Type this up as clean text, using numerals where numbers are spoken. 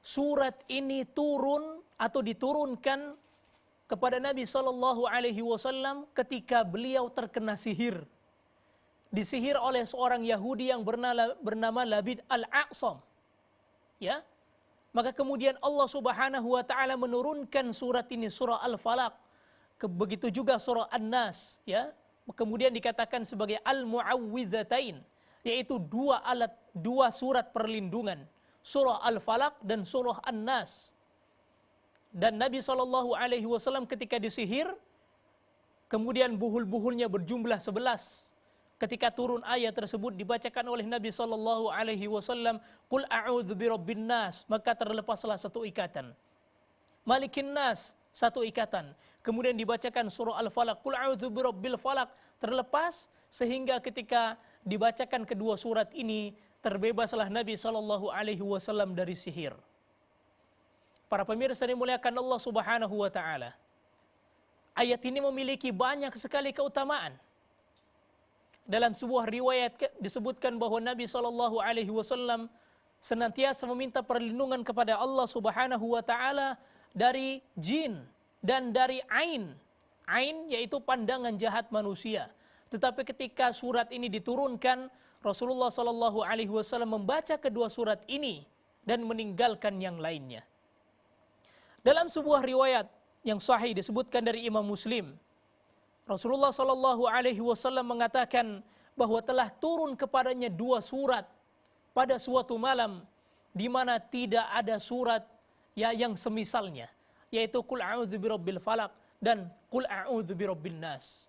surat ini turun atau diturunkan kepada Nabi Shallallahu Alaihi Wasallam ketika beliau terkena sihir, disihir oleh seorang Yahudi yang bernama Labid al-A'sam. Ya, maka kemudian Allah Subhanahu Wa Taala menurunkan surat ini, surah Al-Falaq, begitu juga surah An-Nas. Ya, kemudian dikatakan sebagai Al-Mu'awwidzatain, yaitu dua surat perlindungan, surah Al-Falaq dan surah An-Nas. Dan Nabi Shallallahu Alaihi Wasallam ketika disihir, kemudian buhul-buhulnya berjumlah 11. Ketika turun ayat tersebut dibacakan oleh Nabi Shallallahu Alaihi Wasallam, "Qul a'udzu birabbin nas", maka terlepaslah satu ikatan. Malikin nas, satu ikatan. Kemudian dibacakan surah Al-Falaq, "Qul a'udzu birabbil falaq", terlepas, sehingga ketika dibacakan kedua surat ini terbebaslah Nabi Shallallahu Alaihi Wasallam dari sihir. Para pemirsa yang dimuliakan Allah Subhanahu Wa Taala, ayat ini memiliki banyak sekali keutamaan. Dalam sebuah riwayat disebutkan bahwa Nabi Shallallahu Alaihi Wasallam senantiasa meminta perlindungan kepada Allah Subhanahu Wa Taala dari jin dan dari ain. Ain yaitu pandangan jahat manusia. Tetapi ketika surat ini diturunkan, Rasulullah Shallallahu Alaihi Wasallam membaca kedua surat ini dan meninggalkan yang lainnya. Dalam sebuah riwayat yang sahih disebutkan dari Imam Muslim, Rasulullah Shallallahu Alaihi Wasallam mengatakan bahwa telah turun kepadanya dua surat pada suatu malam di mana tidak ada surat yang semisalnya, yaitu Qul a'udzu birabbil falaq dan Qul a'udzu birabbin nas.